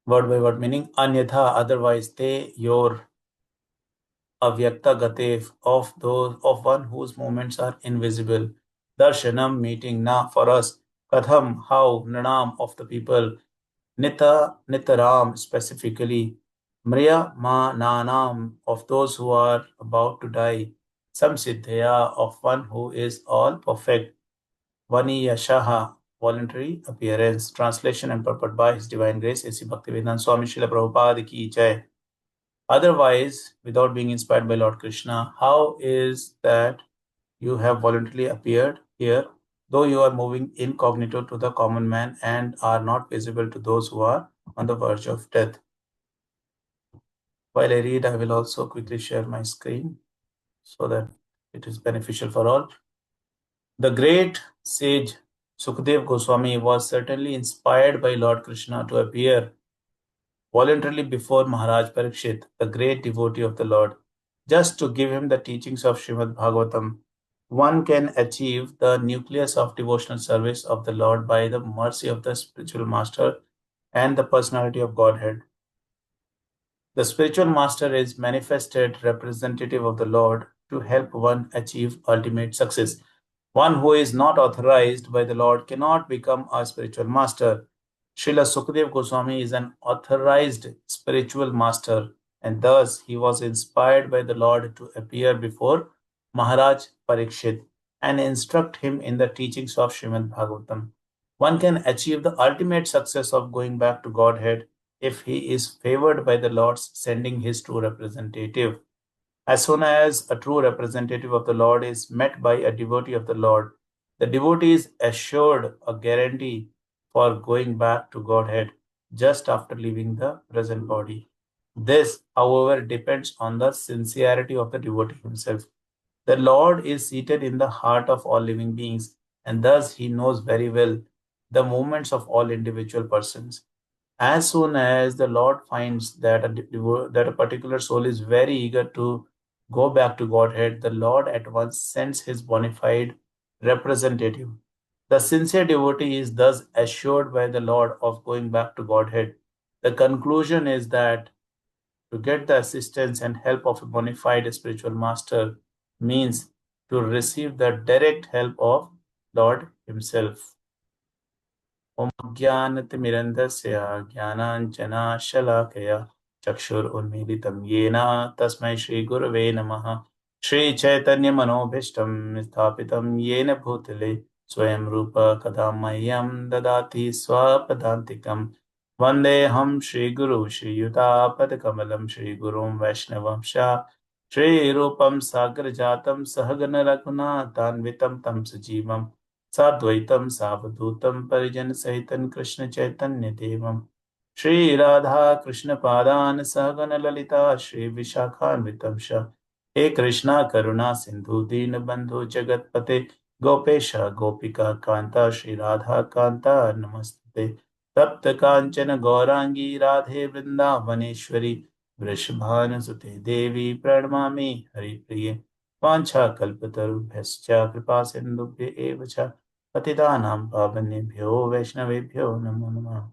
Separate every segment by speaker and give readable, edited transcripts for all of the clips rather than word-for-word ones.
Speaker 1: word by word meaning anyatha, otherwise they, your avyakta gatev, of one whose movements are invisible. Darshanam, meeting, na, for us. Katham, how, nanam, of the people. Nita, nitaram, specifically. Mriya, ma, nanam, of those who are about to die. Samsiddhya, of one who is all perfect. Vani Yashaha, voluntary appearance. Translation and purport by His Divine Grace, A.C. Bhaktivedanta Swami Srila Prabhupada ki jai. Otherwise, without being inspired by Lord Krishna, how is that you have voluntarily appeared here, though you are moving incognito to the common man and are not visible to those who are on the verge of death? While I read, I will also quickly share my screen so that it is beneficial for all. The great sage Sukadev Goswami was certainly inspired by Lord Krishna to appear voluntarily before Maharaj Parikshit, the great devotee of the Lord, just to give him the teachings of Srimad Bhagavatam. One can achieve the nucleus of devotional service of the Lord by the mercy of the spiritual master and the personality of Godhead. The spiritual master is manifested representative of the Lord to help one achieve ultimate success. One who is not authorized by the Lord cannot become a spiritual master. Srila Sukadev Goswami is an authorized spiritual master, and thus he was inspired by the Lord to appear before Maharaj Parikshit and instruct him in the teachings of Srimad Bhagavatam. One can achieve the ultimate success of going back to Godhead if he is favored by the Lord's sending his true representative. As soon as a true representative of the Lord is met by a devotee of the Lord, the devotee is assured a guarantee for going back to Godhead just after leaving the present body. This, however, depends on the sincerity of the devotee himself. The Lord is seated in the heart of all living beings, and thus he knows very well the movements of all individual persons. As soon as the Lord finds that that a particular soul is very eager to go back to Godhead, the Lord at once sends his bona fide representative. The sincere devotee is thus assured by the Lord of going back to Godhead. The conclusion is that to get the assistance and help of a bona fide spiritual master means to receive the direct help of Lord Himself. Om Jnanatimirandasya Jnananjana चक्षुरुन्मीलितं येन तस्मै श्रीगुरवे नमः श्रीचैतन्यमनोभीष्टं स्थापितं येन भूतले स्वयं रूप कदा मह्यं ददाति स्वपदान्तिकं वन्देऽहं श्रीगुरु श्रीयुतापदकमलं श्रीगुरुं वैष्णवंश श्रीरूपं सागरजातं सहगण रघुनाथान्वितं तं सजीवं साद्वैतं सावधूतं परिजनसहितं कृष्णचैतन्यदेवं श्री राधा कृष्ण पादान सहगण ललिता श्री विशाखान्वितं श हे कृष्णा करुणा सिंधु दीन बंधु जगतपते गोपेश गोपिका कांता श्री राधा कांता नमस्ते तप्त कांचन गौरांगी राधे वृंदावनेश्वरी वृषभानुसुते देवी प्रणमामि हरिप्रिये वाञ्छाकल्पतरुभ्यश्च कृपा सिन्धुभ्य एव च पतितानां पावनेभ्यो वैष्णवेभ्यो नमो नमः।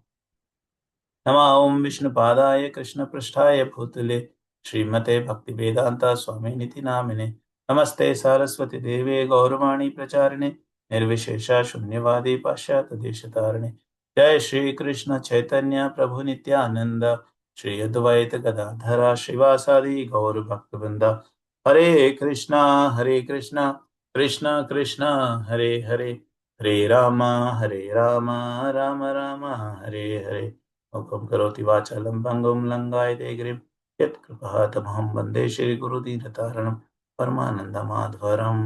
Speaker 1: नमः ओं विष्णुपादाय कृष्णपृष्ठाय भूतले श्रीमते भक्तिवेदांता स्वामिनिति नामिने नमस्ते सारस्वती देवे गौरवाणी प्रचारिणे निर्विशेषा शून्यवादी पाश्चात्यदेशतारिणे जय श्री कृष्ण चैतन्य प्रभु नित्यानंद श्री अद्वैत गदाधर श्रीवासादि गौर भक्तवृंद हरे कृष्णा कृष्ण कृष्ण हरे हरे हरे राम राम राम हरे हरे मुखं करोति वाचालं भङ्गुं लङ्घयते गिरिं यत्कृपातमहं वन्दे श्रीगुरुदीनतारणं परमानन्दमाध्वरम्.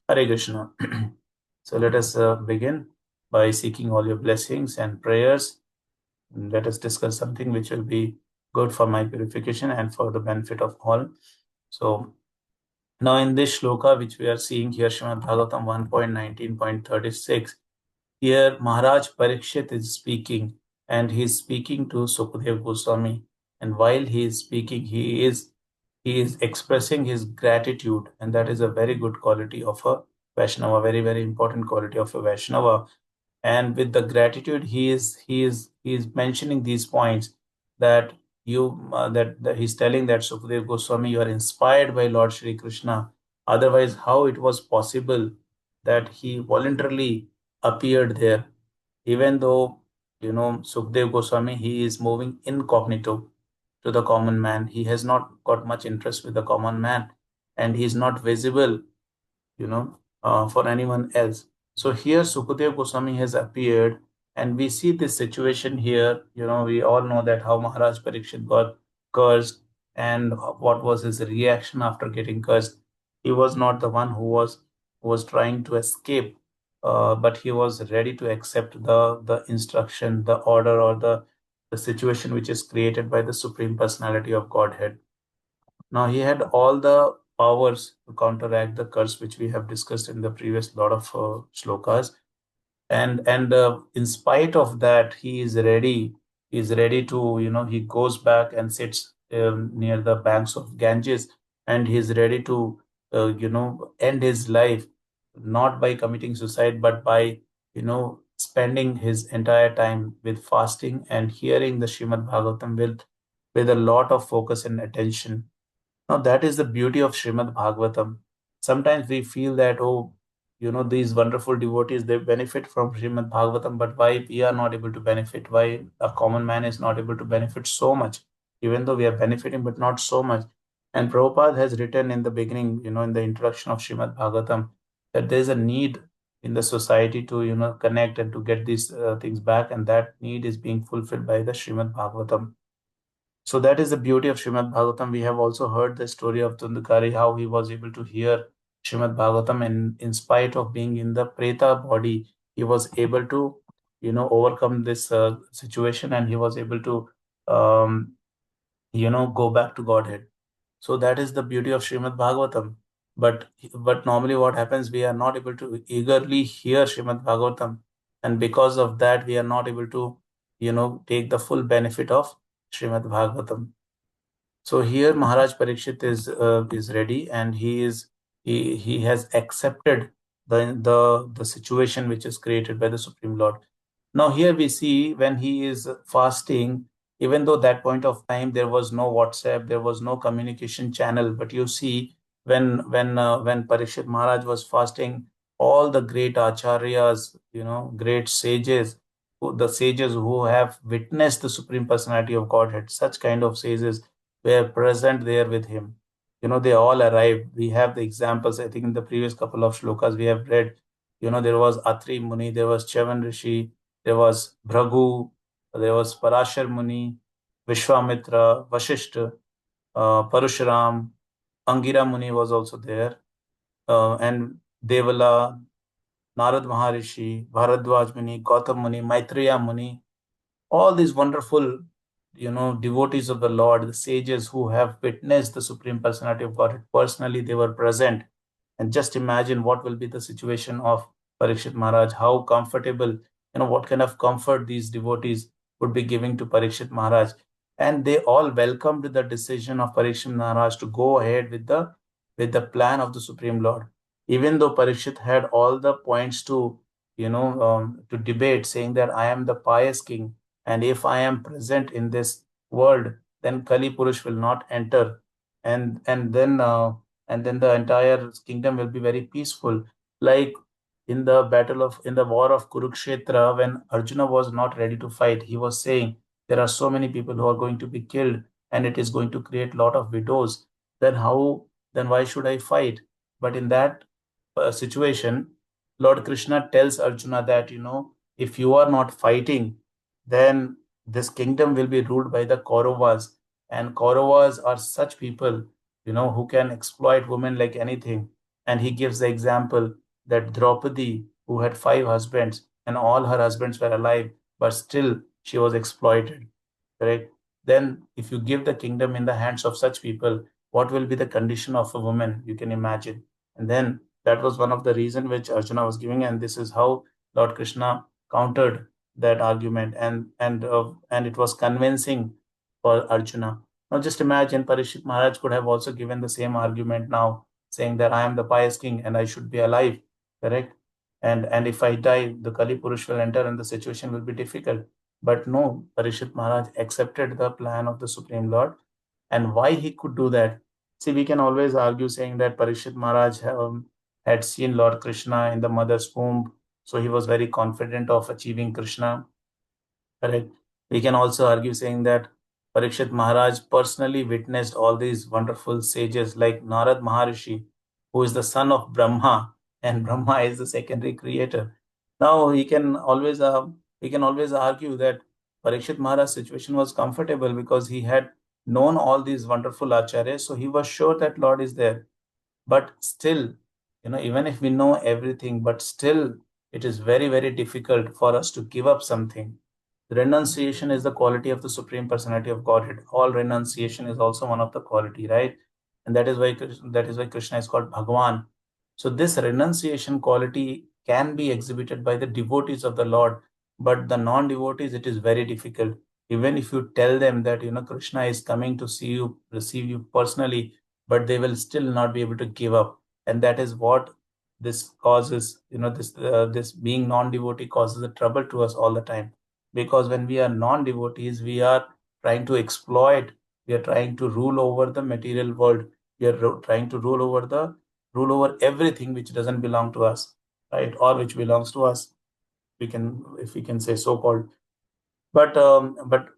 Speaker 1: Hare Krishna. So let us begin by seeking all your blessings and prayers. Let us discuss something which will be good for my purification and for the benefit of all. So now in this shloka which we are seeing here, Srimad Bhagavatam 1.19.36, here Maharaj Parikshit is speaking, and he is speaking to Sukadev Goswami. And while he is speaking, he is expressing his gratitude, and that is a very good quality of a Vaishnava, very, very important quality of a Vaishnava. And with the gratitude, he is mentioning these points, that that he's telling that Sukadev Goswami, you are inspired by Lord Shri Krishna. Otherwise, how it was possible that he voluntarily appeared there, even though Sukadev Goswami, he is moving incognito to the common man. He has not got much interest with the common man, and he is not visible, for anyone else. So here Sukadev Goswami has appeared, and we see this situation here. We all know that how Maharaj Parikshit got cursed, and what was his reaction after getting cursed. He was not the one who was trying to escape, but he was ready to accept the instruction, the order, or the situation which is created by the Supreme Personality of Godhead. Now he had all the powers to counteract the curse, which we have discussed in the previous lot of shlokas. And in spite of that, he is ready. He is ready to, he goes back and sits near the banks of Ganges, and he is ready to, end his life, not by committing suicide, but by, spending his entire time with fasting and hearing the Srimad Bhagavatam with a lot of focus and attention. Now, that is the beauty of Srimad Bhagavatam. Sometimes we feel that, oh, these wonderful devotees, they benefit from Srimad Bhagavatam, but why we are not able to benefit? Why a common man is not able to benefit so much, even though we are benefiting, but not so much. And Prabhupada has written in the beginning, in the introduction of Srimad Bhagavatam, that there is a need in the society to, connect and to get these things back, and that need is being fulfilled by the Srimad Bhagavatam. So that is the beauty of Srimad Bhagavatam. We have also heard the story of Tundukari, how he was able to hear Srimad Bhagavatam, and in spite of being in the Preta body, he was able to, overcome this situation, and he was able to, go back to Godhead. So that is the beauty of Srimad Bhagavatam. But normally what happens, we are not able to eagerly hear Srimad Bhagavatam, and because of that, we are not able to, take the full benefit of Srimad Bhagavatam. So here Maharaj Parikshit is ready, and he has accepted the situation which is created by the Supreme Lord. Now here we see when he is fasting, even though that point of time there was no WhatsApp, there was no communication channel, but you see when Parikshit Maharaj was fasting, all the great acharyas, great sages, the sages who have witnessed the Supreme Personality of Godhead, such kind of sages were present there with him. They all arrived. We have the examples. I think in the previous couple of shlokas we have read. There was Atri Muni, there was Chavan Rishi, there was Bhragu, there was Parashar Muni, Vishwamitra, Vashishta, Parashuram, Angira Muni was also there, and Devala, Narad Maharishi, Bharadwaj Muni, Gautam Muni, Maitreya Muni, all these wonderful, devotees of the Lord, the sages who have witnessed the Supreme Personality of Godhead personally, they were present. And just imagine what will be the situation of Parikshit Maharaj, how comfortable, what kind of comfort these devotees would be giving to Parikshit Maharaj. And they all welcomed the decision of Parikshit Maharaj to go ahead with the plan of the Supreme Lord. Even though Parikshit had all the points to debate, saying that I am the pious king, and if I am present in this world, then Kali Purush will not enter, and then the entire kingdom will be very peaceful. Like in the war of Kurukshetra, when Arjuna was not ready to fight, he was saying there are so many people who are going to be killed, and it is going to create a lot of widows. Then why should I fight? But in that situation, Lord Krishna tells Arjuna that, if you are not fighting, then this kingdom will be ruled by the Kauravas. And Kauravas are such people, who can exploit women like anything. And he gives the example that Draupadi, who had 5 husbands, and all her husbands were alive, but still she was exploited. Correct? Then, if you give the kingdom in the hands of such people, what will be the condition of a woman? You can imagine. And then that was one of the reason which Arjuna was giving, and this is how Lord Krishna countered that argument, and it was convincing for Arjuna. Now just imagine Parishit Maharaj could have also given the same argument now, saying that I am the pious king and I should be alive, correct? and if I die, the Kali Purush will enter and the situation will be difficult. But no, Parikshit Maharaj accepted the plan of the Supreme Lord. And why he could do that? See, we can always argue saying that Parikshit Maharaj had seen Lord Krishna in the mother's womb, so he was very confident of achieving Krishna. Correct. We can also argue saying that Parikshit Maharaj personally witnessed all these wonderful sages like Narad Maharishi, who is the son of Brahma, and Brahma is the secondary creator. Now we can always argue that Parikshit Maharaj's situation was comfortable because he had known all these wonderful acharyas, so he was sure that Lord is there. But still, even if we know everything, but still it is very, very difficult for us to give up something. Renunciation is the quality of the Supreme Personality of Godhead. All renunciation is also one of the quality, right? And that is why Krishna is called Bhagwan. So this renunciation quality can be exhibited by the devotees of the Lord, but the non-devotees, it is very difficult. Even if you tell them that Krishna is coming to see you, receive you personally, but they will still not be able to give up. And that is what this causes, this being non-devotee causes a trouble to us all the time. Because when we are non-devotees, we are trying to exploit, we are trying to rule over the material world, we are trying to rule over everything which doesn't belong to us, right? Or which belongs to us, if we can say so called. But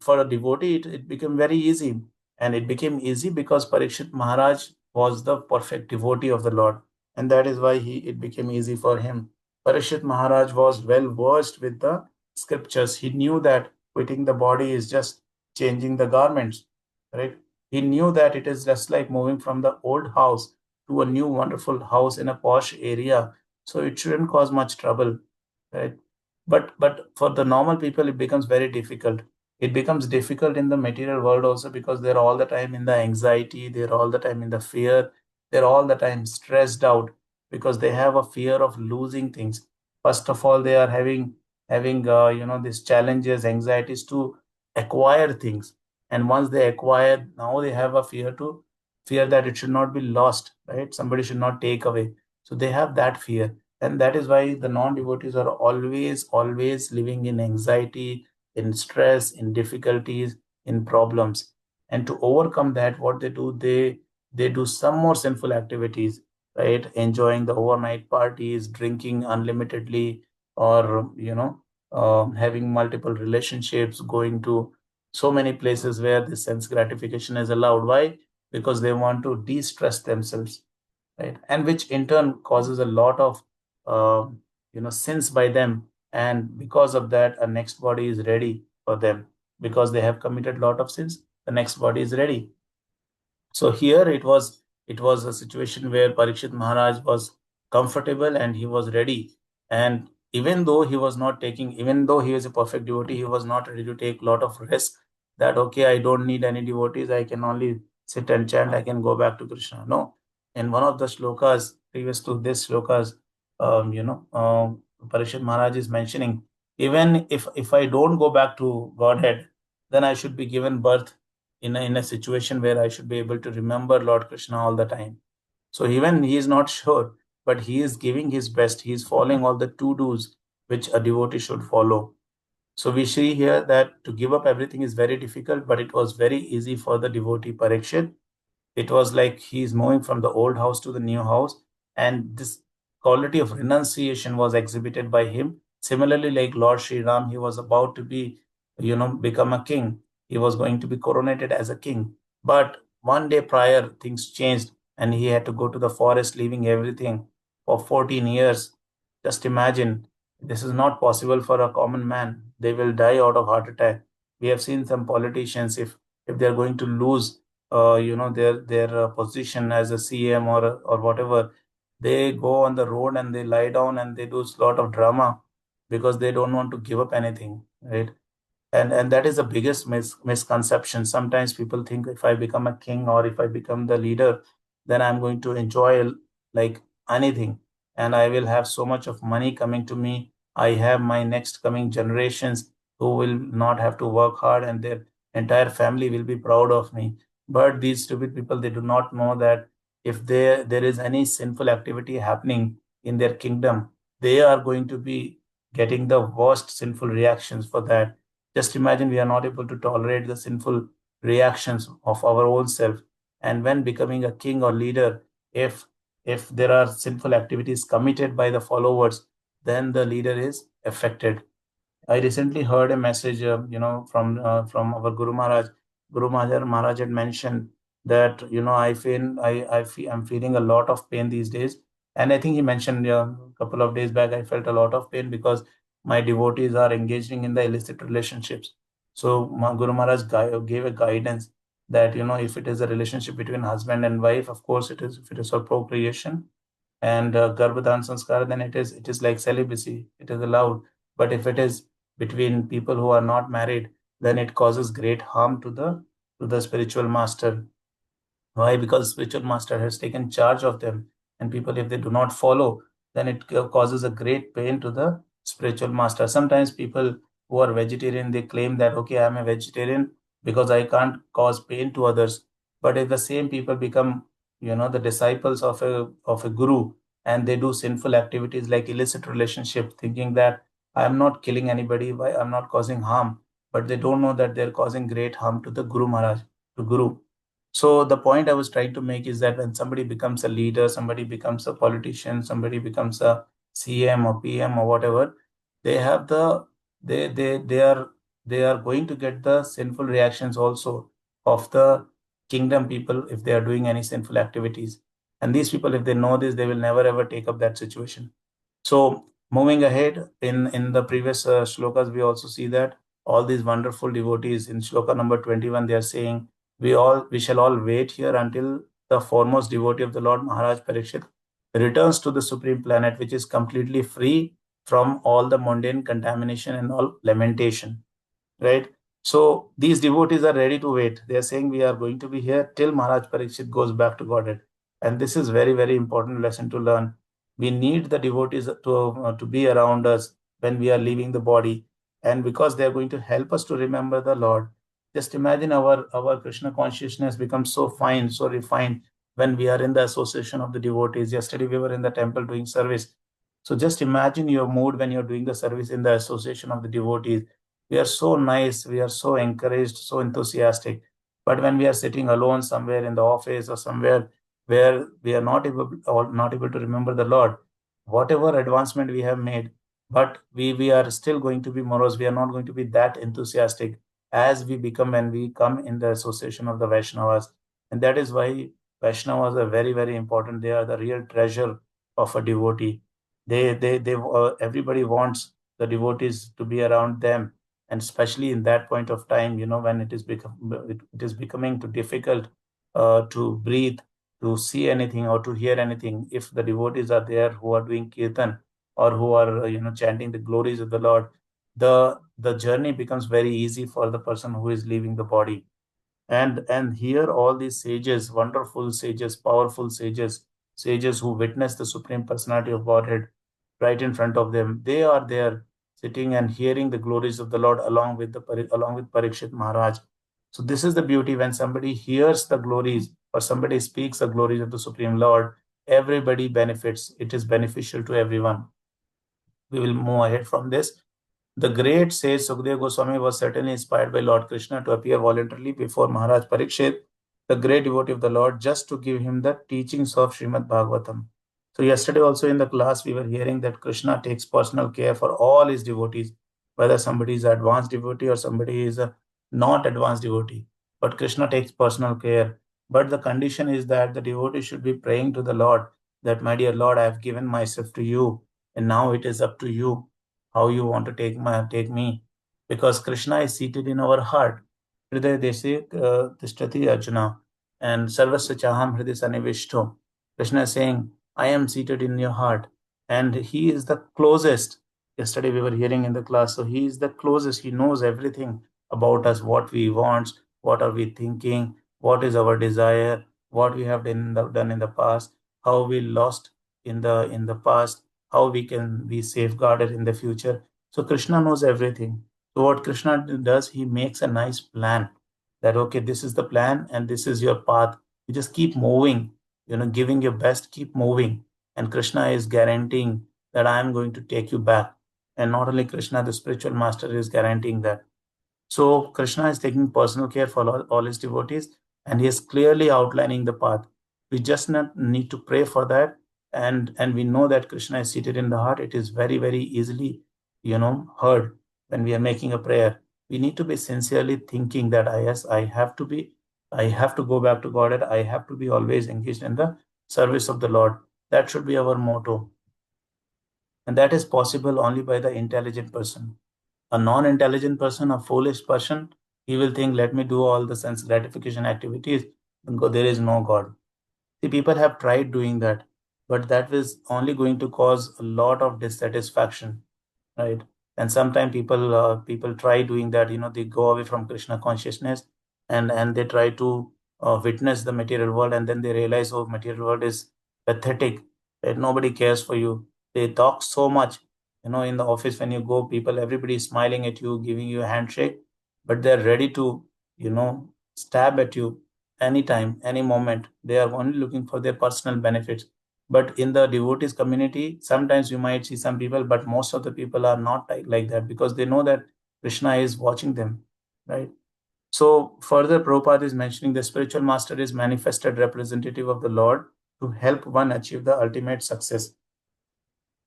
Speaker 1: for a devotee, it became very easy. And it became easy because Parikshit Maharaj was the perfect devotee of the Lord. And that is why it became easy for him. Parikshit Maharaj was well versed with the scriptures. He knew that quitting the body is just changing the garments, right? He knew that it is just like moving from the old house to a new wonderful house in a posh area. So it shouldn't cause much trouble, right? But for the normal people, it becomes very difficult. It becomes difficult in the material world also because they're all the time in the anxiety, they're all the time in the fear, they're all the time stressed out because they have a fear of losing things. First of all, they are having these challenges, anxieties to acquire things. And once they acquire, now they have a fear that it should not be lost, right? Somebody should not take away. So they have that fear. And that is why the non-devotees are always living in anxiety, in stress, in difficulties, in problems. And to overcome that, what they do some more sinful activities, right? Enjoying the overnight parties, drinking unlimitedly, or having multiple relationships, going to so many places where the sense gratification is allowed. Why? Because they want to de-stress themselves, right? And which in turn causes a lot of sins by them, and because of that a next body is ready for them. Because they have committed a lot of sins, the next body is ready. So here it was a situation where Parikshit Maharaj was comfortable and he was ready. And even though he was a perfect devotee, he was not ready to take a lot of risk that, okay, I don't need any devotees, I can only sit and chant, I can go back to Krishna. No. In one of the shlokas, previous to this shlokas, Parikshit Maharaj is mentioning, even if I don't go back to Godhead, then I should be given birth in a situation where I should be able to remember Lord Krishna all the time. So even he is not sure, but he is giving his best. He is following all the to-dos which a devotee should follow. So we see here that to give up everything is very difficult, but it was very easy for the devotee Parikshit. It was like he's moving from the old house to the new house, and this quality of renunciation was exhibited by him. Similarly, like Lord Sri Ram, he was about to become a king. He was going to be coronated as a king. But one day prior, things changed, and he had to go to the forest, leaving everything for 14 years. Just imagine, this is not possible for a common man. They will die out of heart attack. We have seen some politicians, if they're going to lose their position as a CM or whatever, they go on the road and they lie down and they do a lot of drama because they don't want to give up anything, right? And that is the biggest misconception. Sometimes people think if I become a king or if I become the leader, then I'm going to enjoy like anything, and I will have so much of money coming to me. I have my next coming generations who will not have to work hard, and their entire family will be proud of me. But these stupid people, they do not know that if there is any sinful activity happening in their kingdom, they are going to be getting the worst sinful reactions for that. Just imagine we are not able to tolerate the sinful reactions of our own self. And when becoming a king or leader, if if there are sinful activities committed by the followers, then the leader is affected. I recently heard a message, from our Guru Maharaj. Maharaj had mentioned that I'm feeling a lot of pain these days, and I think he mentioned a couple of days back I felt a lot of pain because my devotees are engaging in the illicit relationships. So Guru Maharaj gave a guidance that if it is a relationship between husband and wife, of course it is. If it is for procreation and Garbhadan Sanskar, then it is like celibacy. It is allowed. But if it is between people who are not married, then it causes great harm to the spiritual master. Why? Because spiritual master has taken charge of them, and people, if they do not follow, then it causes a great pain to the spiritual master. Sometimes people who are vegetarian, they claim that, okay, I'm a vegetarian because I can't cause pain to others. But if the same people become, the disciples of a guru, and they do sinful activities like illicit relationship, thinking that I'm not killing anybody, why I'm not causing harm, but they don't know that they're causing great harm to the Guru Maharaj, to Guru. So the point I was trying to make is that when somebody becomes a leader, somebody becomes a politician, somebody becomes a CM or PM or whatever, they have the they are going to get the sinful reactions also of the kingdom people if they are doing any sinful activities. And these people, if they know this, they will never ever take up that situation. So moving ahead in the previous shlokas, we also see that all these wonderful devotees in shloka number 21, they are saying, we shall all wait here until the foremost devotee of the Lord, Maharaj Parikshit, returns to the supreme planet, which is completely free from all the mundane contamination and all lamentation, right? So these devotees are ready to wait. They are saying we are going to be here till Maharaj Parikshit goes back to Godhead. And this is very, very important lesson to learn. We need the devotees to be around us when we are leaving the body. And because they are going to help us to remember the Lord. Just imagine our Krishna consciousness becomes so fine, so refined when we are in the association of the devotees. Yesterday we were in the temple doing service. So just imagine your mood when you're doing the service in the association of the devotees. We are so nice, we are so encouraged, so enthusiastic. But when we are sitting alone somewhere in the office or somewhere where we are not able to remember the Lord, whatever advancement we have made, but we are still going to be morose. We are not going to be that enthusiastic as we become when we come in the association of the Vaishnavas. And that is why Vaishnavas are very, very important. They are the real treasure of a devotee. Everybody wants the devotees to be around them, and especially in that point of time, when it is becoming too difficult to breathe, to see anything or to hear anything. If the devotees are there who are doing kirtan or who are chanting the glories of the Lord, the journey becomes very easy for the person who is leaving the body. And here all these sages, wonderful sages, powerful sages, sages who witness the supreme personality of Godhead right in front of them, they are there sitting and hearing the glories of the Lord along with Parikshit Maharaj. So this is the beauty. When somebody hears the glories or somebody speaks the glories of the Supreme Lord, everybody benefits. It is beneficial to everyone. We will move ahead from this. The great sage Sukadeva Goswami was certainly inspired by Lord Krishna to appear voluntarily before Maharaj Parikshit, the great devotee of the Lord, just to give him the teachings of Srimad Bhagavatam. So yesterday also in the class we were hearing that Krishna takes personal care for all his devotees, whether somebody is an advanced devotee or somebody is a not advanced devotee. But Krishna takes personal care. But the condition is that the devotee should be praying to the Lord that, my dear Lord, I have given myself to you, and now it is up to you how you want to take me, because Krishna is seated in our heart. Hriday desi tishtati Arjuna, and sarvasya chaham hriday sanivishto. Krishna is saying, I am seated in your heart, and he is the closest. Yesterday we were hearing in the class, so he is the closest. He knows everything about us, what we want, what are we thinking, what is our desire, what we have done in the past, how we lost in the past, how we can be safeguarded in the future. So Krishna knows everything. So what Krishna does, he makes a nice plan that, okay, this is the plan and this is your path. You just keep moving, giving your best, keep moving. And Krishna is guaranteeing that I am going to take you back. And not only Krishna, the spiritual master is guaranteeing that. So Krishna is taking personal care for all his devotees, and he is clearly outlining the path. We just not need to pray for that, and we know that Krishna is seated in the heart. It is very, very easily, heard when we are making a prayer. We need to be sincerely thinking that yes, I have to go back to God, and I have to be always engaged in the service of the Lord. That should be our motto. And that is possible only by the intelligent person. A non-intelligent person, a foolish person, he will think, let me do all the sense gratification activities, and there is no God. See, people have tried doing that, but that is only going to cause a lot of dissatisfaction, right? And sometimes people try doing that, they go away from Krishna consciousness, and they try to witness the material world, and then they realize, oh, material world is pathetic, that nobody cares for you. They talk so much, in the office when you go, everybody is smiling at you, giving you a handshake, but they're ready to, stab at you anytime, any moment. They are only looking for their personal benefits. But in the devotees community, sometimes you might see some people, but most of the people are not like that, because they know that Krishna is watching them, right? So further, Prabhupada is mentioning the spiritual master is manifested representative of the Lord to help one achieve the ultimate success.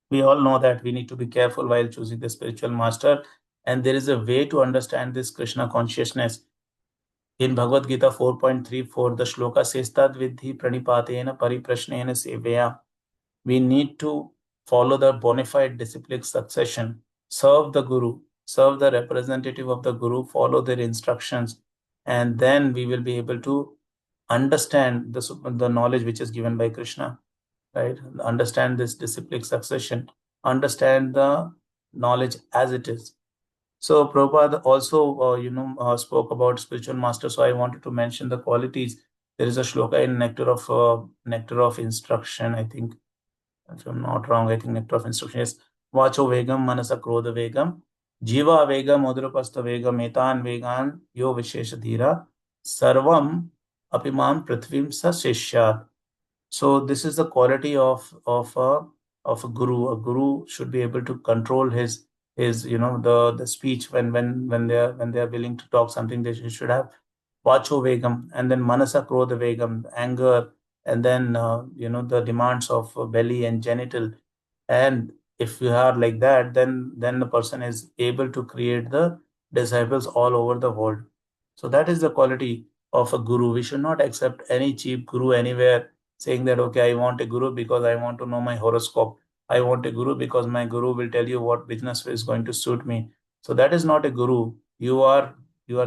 Speaker 1: We all know that we need to be careful while choosing the spiritual master, and there is a way to understand this Krishna consciousness. In Bhagavad Gita 4.34, the shloka says that vidhi pranipatena pariprashnena seveya. We need to follow the bona fide disciplic succession, serve the Guru, serve the representative of the Guru, follow their instructions, and then we will be able to understand the knowledge which is given by Krishna, right? Understand this disciplic succession, understand the knowledge as it is. So Prabhupada also, spoke about spiritual master. So I wanted to mention the qualities. There is a shloka in Nectar of Instruction, I think. If I'm not wrong, I think Nectar of Instruction is Vacho Vegam Manasa Krodha Vegam Jiva Vegam Udrapastha Vegam Etan Vegan Yo Vishesha Dhira Sarvam Apimam Prithvim Sa Shishyat. So this is the quality of a guru. A guru should be able to control his the speech when they are willing to talk something. They should have vacho vegam, and then manasa krodha vegam, anger, and then the demands of belly and genital. And if you are like that, then the person is able to create the disciples all over the world. So that is the quality of a guru. We should not accept any cheap guru anywhere, saying that, okay, I want a guru because I want to know my horoscope. I want a guru because my guru will tell you what business is going to suit me. So that is not a guru. You are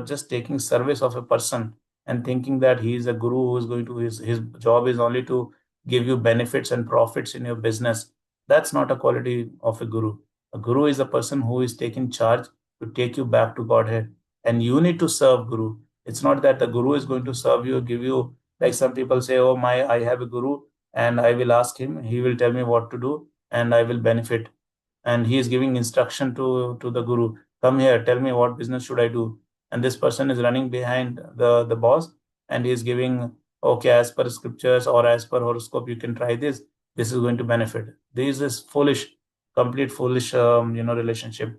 Speaker 1: just taking service of a person and thinking that he is a guru who is going to his job is only to give you benefits and profits in your business. That's not a quality of a guru. A guru is a person who is taking charge to take you back to Godhead, and you need to serve guru. It's not that the guru is going to serve you, give you, like some people say, oh my, I have a guru and I will ask him, he will tell me what to do and I will benefit. And he is giving instruction to the guru, come here, tell me what business should I do. And this person is running behind the boss, and he is giving, okay, as per scriptures or as per horoscope, you can try this is going to benefit. This is foolish, complete foolish relationship.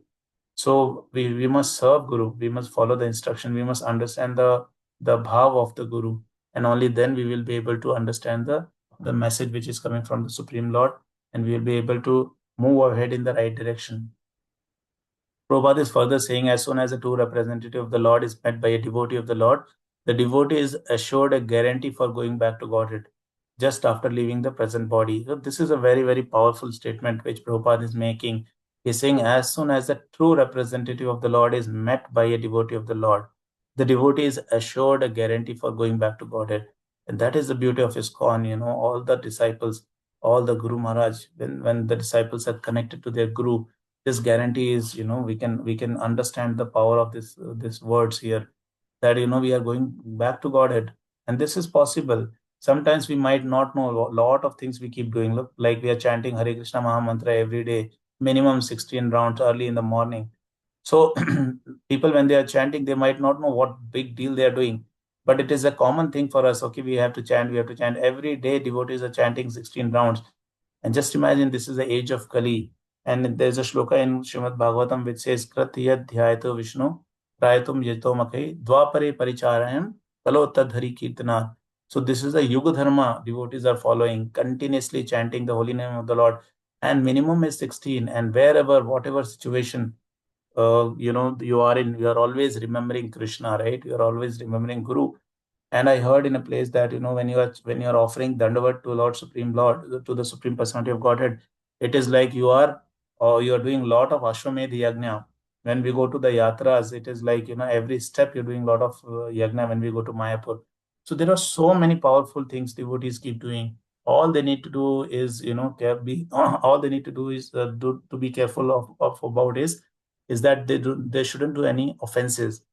Speaker 1: So we must serve Guru. We must follow the instruction. We must understand the bhav of the Guru, and only then we will be able to understand the message which is coming from the Supreme Lord, and we will be able to move ahead in the right direction. Prabhupada is further saying, as soon as a true representative of the Lord is met by a devotee of the Lord, the devotee is assured a guarantee for going back to Godhead just after leaving the present body. So this is a very, very powerful statement which Prabhupada is making. He's saying, as soon as the true representative of the Lord is met by a devotee of the Lord, the devotee is assured a guarantee for going back to Godhead. And that is the beauty of ISKCON. All the disciples, all the Guru Maharaj, when the disciples are connected to their Guru, this guarantee is, we can understand the power of this words here, that we are going back to Godhead. And this is possible. Sometimes we might not know a lot of things we keep doing. Look, like we are chanting Hare Krishna Maha Mantra every day, minimum 16 rounds early in the morning. So people, when they are chanting, they might not know what big deal they are doing, but it is a common thing for us. Okay, we have to chant every day. Devotees are chanting 16 rounds. And just imagine, this is the age of Kali. And there's a shloka in Srimad Bhagavatam which says, Kratya dhyayato Vishnu, prayatum yeto makai, dvapare paricharayam, kalo tadhari kirtana. So this is the Yuga Dharma devotees are following, continuously chanting the holy name of the Lord. And minimum is 16. And wherever, whatever situation, you are in, you are always remembering Krishna, right? You are always remembering Guru. And I heard in a place that, when you are offering Dandavat to Lord Supreme Lord, to the Supreme Personality of Godhead, it is like you are doing a lot of Ashwamedh Yajna. When we go to the yatras, it is like, every step you're doing a lot of yajna when we go to Mayapur. So there are so many powerful things devotees keep doing. All they need to do is, all they need to do is to be careful of about is that they shouldn't do any offenses.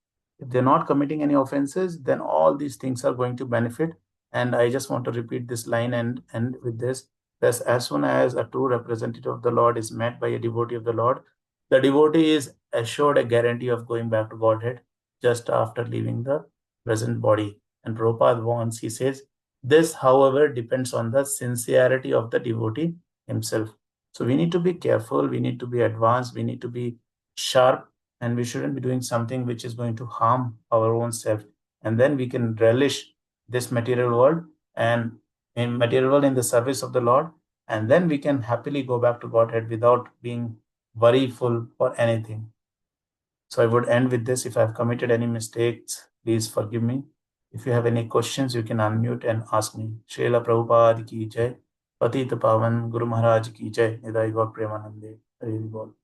Speaker 1: If they're not committing any offenses, then all these things are going to benefit. And I just want to repeat this line and with this, that as soon as a true representative of the Lord is met by a devotee of the Lord, the devotee is assured a guarantee of going back to Godhead just after leaving the present body. And Prabhupada warns, he says, this, however, depends on the sincerity of the devotee himself. So we need to be careful, we need to be advanced, we need to be sharp, and we shouldn't be doing something which is going to harm our own self. And then we can relish this material world and in material world in the service of the Lord, and then we can happily go back to Godhead without being worryful or anything. So I would end with this. If I've committed any mistakes, please forgive me. If you have any questions, you can unmute and ask me. Srila Prabhupada ki jai, Patita Pavan Guru Maharaj ki jai, Nidai Gaur Premanande. Hari Bol.